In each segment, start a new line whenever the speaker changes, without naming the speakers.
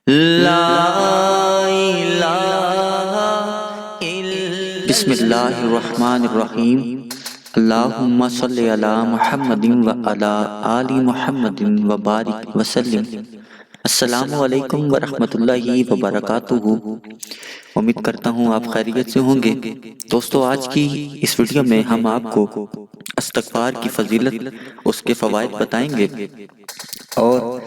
لا الہ الا بسم اللہ الرحمن الرحیم۔ اللہم صلی علی محمد وعلی آل محمد وبارک وسلم۔ السلام علیکم ورحمۃ اللہ وبرکاتہ۔ امید کرتا ہوں آپ خیریت سے ہوں گے۔ دوستو، آج کی اس ویڈیو میں ہم آپ کو استغفار کی فضیلت، اس کے فوائد بتائیں گے اور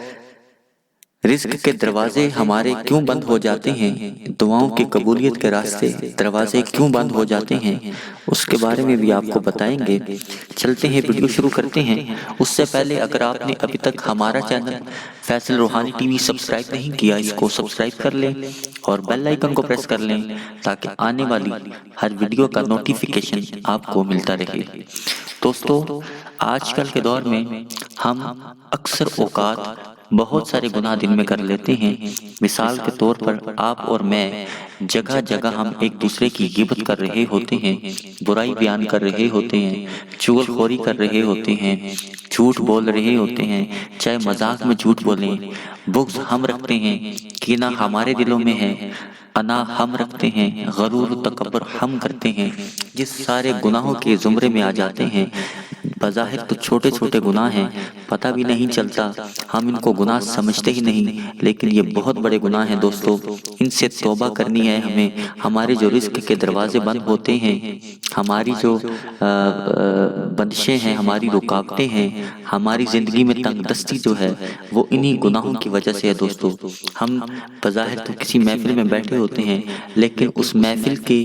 رزق کے دروازے ہمارے کیوں بند ہو جاتے ہیں، دعاؤں کی قبولیت کے راستے دروازے کیوں بند ہو جاتے ہیں، اس کے بارے میں بھی آپ کو بتائیں گے۔ چلتے ہیں، ویڈیو شروع کرتے ہیں۔ اس سے پہلے اگر آپ نے ابھی تک ہمارا چینل فیصل روحانی ٹی وی سبسکرائب نہیں کیا، اس کو سبسکرائب کر لیں اور بیل آئیکن کو پریس کر لیں تاکہ آنے والی ہر ویڈیو کا نوٹیفیکیشن آپ کو ملتا رہے۔ دوستو، آج کل کے دور میں ہم اکثر اوقات بہت سارے گناہ دن میں کر لیتے ہیں۔ مثال کے طور پر آپ اور میں جگہ جگہ ہم ایک دوسرے کی غیبت کر رہے ہوتے ہیں، برائی بیان کر رہے ہوتے ہیں، چغل خوری کر رہے ہوتے ہیں، جھوٹ بول رہے ہوتے ہیں، چاہے مذاق میں جھوٹ بولیں۔ بغض ہم رکھتے ہیں، کینہ ہمارے دلوں میں ہے، انا ہم رکھتے ہیں، غرور و تکبر ہم کرتے ہیں۔ جس سارے گناہوں کے زمرے میں آ جاتے ہیں، بظاہر تو چھوٹے چھوٹے گناہ ہیں، پتہ بھی نہیں چلتا، ہم ان کو گناہ سمجھتے ہی نہیں، لیکن یہ بہت بڑے گناہ ہیں دوستو۔ ان سے توبہ کرنی ہے ہمیں۔ ہمارے جو رزق کے دروازے بند ہوتے ہیں، ہماری جو بندشیں ہیں، ہماری رکاوٹیں ہیں، ہماری زندگی میں تنگ دستی جو ہے، وہ انہی گناہوں کی وجہ سے ہے دوستو۔ ہم بظاہر تو کسی محفل میں بیٹھے ہوتے ہیں، لیکن اس محفل کی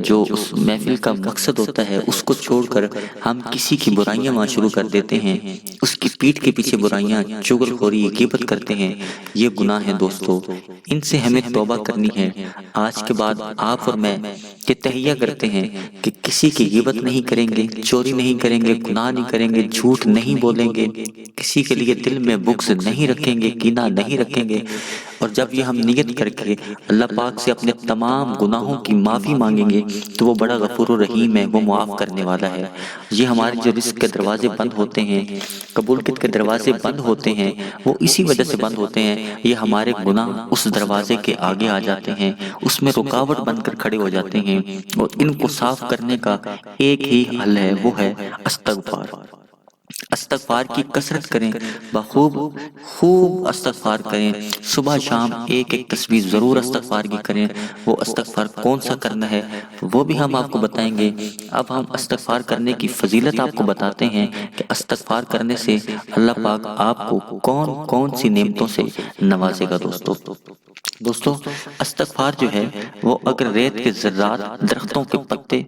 جو اس محفل کا مقصد ہوتا ہے، اس کو چھوڑ کر ہم کسی کی برائیاں وہاں شروع کر دیتے ہیں، اس کی پیٹھ کے پیچھے برائیاں، چغل خوری، غیبت کرتے ہیں۔ یہ گناہ ہیں دوستو، ان سے ہمیں توبہ کرنی ہے۔ آج کے بعد آپ اور میں یہ تہیہ کرتے ہیں کہ کسی کی غیبت نہیں کریں گے، چوری نہیں کریں گے، گناہ نہیں کریں گے، جھوٹ نہیں بولیں گے، کسی کے لیے دل میں بغض نہیں رکھیں گے، کینہ نہیں رکھیں گے۔ اور جب یہ ہم نیت کر کے اللہ پاک سے اپنے تمام گناہوں کی معافی مانگیں گے تو وہ بڑا غفور و رحیم ہے، وہ معاف کرنے والا ہے۔ یہ ہمارے جو رزق کے دروازے بند ہوتے ہیں، قبولیت کے دروازے بند ہوتے ہیں، وہ اسی وجہ سے بند ہوتے ہیں۔ یہ ہمارے گناہ اس دروازے کے آگے آ جاتے ہیں، اس میں رکاوٹ بن کر کھڑے ہو جاتے ہیں، اور ان کو صاف کرنے کا ایک ہی حل ہے، وہ ہے استغفار۔ استغفار کی کثرت کریں، خوب استغفار کریں، صبح شام ایک ایک تسبیح ضرور استغفار کی کریں۔ وہ استغفار کون سا کرنا ہے وہ بھی ہم آپ کو بتائیں گے۔ اب ہم استغفار کرنے کی فضیلت آپ کو بتاتے ہیں کہ استغفار کرنے سے اللہ پاک آپ کو کون کون سی نعمتوں سے نوازے گا۔ دوستو، استغفار جو ہے وہ اگر ریت کے ذرات، درختوں کے پتے،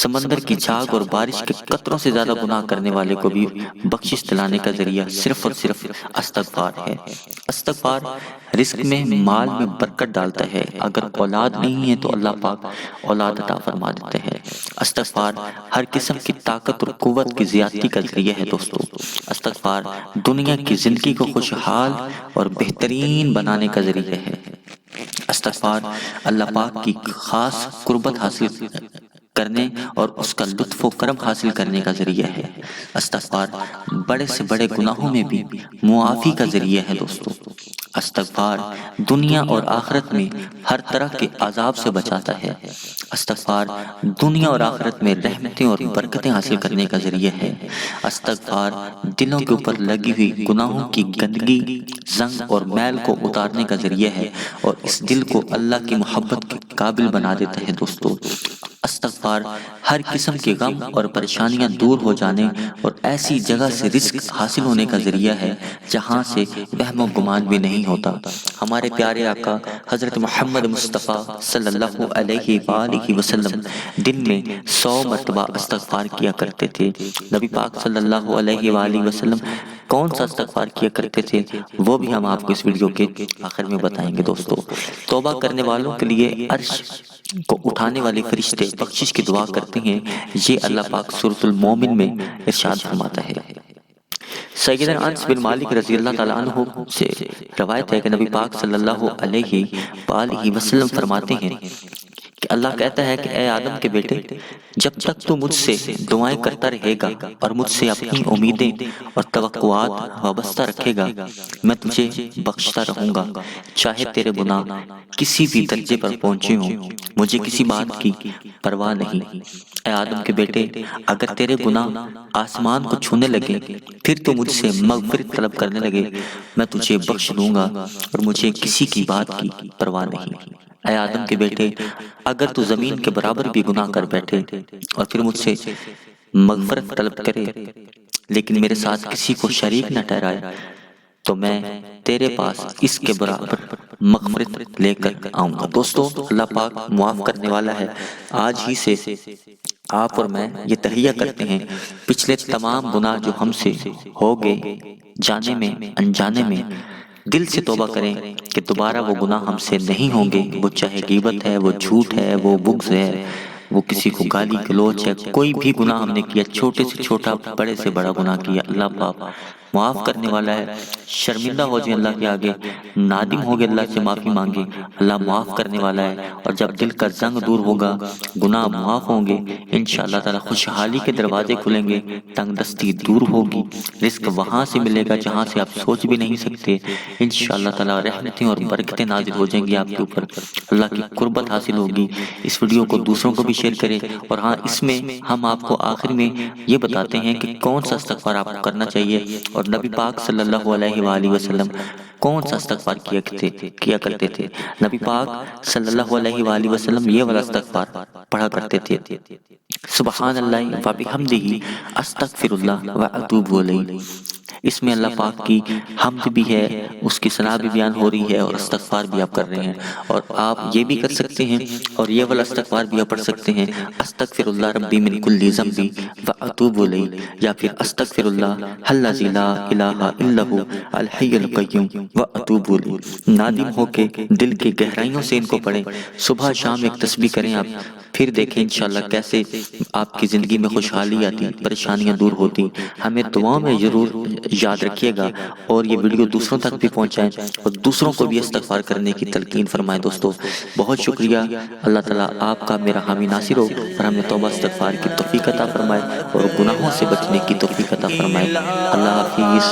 سمندر کی جھاگ اور بارش کے قطروں سے زیادہ گناہ کرنے والے کو بھی بخشش دلانے کا ذریعہ صرف اور صرف استغفار ہے۔ استغفار رزق میں، مال میں برکت ڈالتا ہے۔ اگر اولاد نہیں ہے تو اللہ پاک اولاد عطا فرما دیتے ہیں۔ استغفار ہر قسم کی طاقت اور قوت کی زیادتی کا ذریعہ ہے دوستو۔ استغفار دنیا کی زندگی کو خوشحال اور بہترین بنانے کا ذریعہ ہے۔ استغفار اللہ پاک کی خاص قربت حاصل کرنے اور اس کا لطف و کرم حاصل کرنے کا ذریعہ ہے۔ استغفار بڑے سے بڑے گناہوں میں بھی معافی کا ذریعہ ہے دوستو۔ استغفار دنیا اور آخرت میں ہر طرح کے عذاب سے بچاتا ہے۔ استغفار دنیا اور آخرت میں رحمتیں اور برکتیں حاصل کرنے کا ذریعہ ہے۔ استغفار دلوں کے اوپر لگی ہوئی گناہوں کی گندگی، زنگ اور میل کو اتارنے کا ذریعہ ہے، اور اس دل کو اللہ کی محبت کے قابل بنا دیتا ہے دوستو۔ استغفار ہر قسم کے غم اور پریشانیاں دور ہو جانے اور ایسی جگہ سے رزق حاصل ہونے کا ذریعہ ہے جہاں سے وہم و گمان بھی نہیں ہوتا۔ ہمارے پیارے آقا حضرت محمد مصطفیٰ صلی اللہ علیہ وآلہ وسلم دن میں 100 مرتبہ استغفار کیا کرتے تھے۔ نبی پاک صلی اللہ علیہ وآلہ وسلم کون سا استغفار کیا کرتے تھے وہ بھی ہم آپ کو اس ویڈیو کے آخر میں بتائیں گے دوستو۔ توبہ کرنے والوں کے لیے عرش کو اٹھانے والے فرشتے بخشش کی دعا کرتے ہیں، یہ اللہ پاک سورۃ المومن میں ارشاد فرماتا ہے۔ سیدنا انس بن مالک رضی اللہ تعالیٰ عنہ سے روایت ہے کہ نبی پاک صلی اللہ علیہ وآلہ وسلم فرماتے ہیں کہ اللہ کہتا ہے کہ اے آدم کے بیٹے، جب تک تو مجھ سے دعائیں کرتا رہے گا اور مجھ سے اپنی امیدیں اور توقعات وابستہ رکھے گا، میں تجھے بخشتا رہوں گا، چاہے تیرے گناہ کسی بھی درجے پر پہنچے ہوں، مجھے کسی بات کی پرواہ نہیں۔ اے آدم کے بیٹے، اگر تیرے گناہ آسمان کو چھونے لگے، پھر تو مجھ سے مغفرت طلب کرنے لگے، میں تجھے بخش دوں گا اور مجھے کسی کی بات کی پرواہ نہیں۔ اے آدم کے بیٹے، اگر تو زمین کے برابر بھی گناہ کر بیٹھے اور پھر مجھ سے مغفرت طلب کرے لیکن میرے ساتھ کسی کو شریک نہ ٹھہرائے، تو میں تیرے پاس اس کے برابر مغفرت لے کر آؤں گا۔ دوستو، اللہ پاک معاف کرنے والا ہے۔ آج ہی سے آپ اور میں یہ تہیہ کرتے ہیں، پچھلے تمام گناہ جو ہم سے ہو گئے، جانے میں انجانے میں، دل سے توبہ کریں کہ دوبارہ وہ گناہ ہم سے نہیں ہوں گے، وہ چاہے غیبت ہے، وہ جھوٹ ہے، وہ بغض ہے، وہ کسی کو گالی گلوچ ہے، کوئی بھی گناہ ہم نے کیا، چھوٹے سے چھوٹا، بڑے سے بڑا گناہ کیا، اللہ پاک معاف کرنے والا ہے۔ شرمندہ ہو جائیں اللہ کے آگے، نادم ہو گئے اللہ سے معافی مانگے، اللہ معاف کرنے والا ہے۔ اور جب دل کا زنگ دور ہوگا، گناہ معاف ہوں گے، انشاءاللہ تعالی خوشحالی کے دروازے کھلیں گے، تنگ دستی دور ہوگی، رزق وہاں سے ملے گا جہاں سے آپ سوچ بھی نہیں سکتے، انشاءاللہ تعالی رحمتیں اور برکتیں نازل ہو جائیں گی آپ کے اوپر، اللہ کی قربت حاصل ہوگی۔ اس ویڈیو کو دوسروں کو بھی شیئر کریں، اور ہاں، اس میں ہم آپ کو آخر میں یہ بتاتے ہیں کہ کون سا استغفار آپ کو کرنا چاہیے، اور نبی پاک صلی اللہ علیہ وآلہ وسلم کون سا استغفار کیا کرتے تھے۔ نبی پاک صلی اللہ علیہ وآلہ وسلم یہ والا استغفار پڑھا کرتے تھے، سبحان اللہ و بحمدہ استغفر اللہ و اتوب الیہ۔ اس میں اللہ پاک کی حمد بھی ہے، اس کی ثنا بھی بیان ہو رہی ہے، اور استغفار بھی آپ کر رہے ہیں۔ اور آپ یہ بھی کر سکتے ہیں، اور یہ والا استغفار بھی آپ پڑھ سکتے ہیں، استغفر اللہ ربی من کل ذنب و اتوب الیہ، یا پھر استغفر اللہ الذی لا الہ الا ھو الحی القیوم و اتوب الیہ۔ نادم ہو کے دل کی گہرائیوں سے ان کو پڑھیں، صبح شام ایک تسبیح کریں آپ، پھر دیکھیں انشاءاللہ کیسے آپ کی زندگی میں خوشحالی آتی، پریشانیاں دور ہوتی۔ ہمیں دعاؤں میں ضرور یاد رکھیے گا، اور یہ ویڈیو دوسروں تک بھی پہنچائیں، اور دوسروں کو بھی استغفار کرنے کی تلقین فرمائیں۔ دوستو، بہت شکریہ، اللہ تعالیٰ آپ کا میرا حامی ناصر ہو، اور ہمیں توبہ استغفار کی توفیق عطا فرمائے، اور گناہوں سے بچنے کی توفیق عطا فرمائے۔ اللہ حافظ۔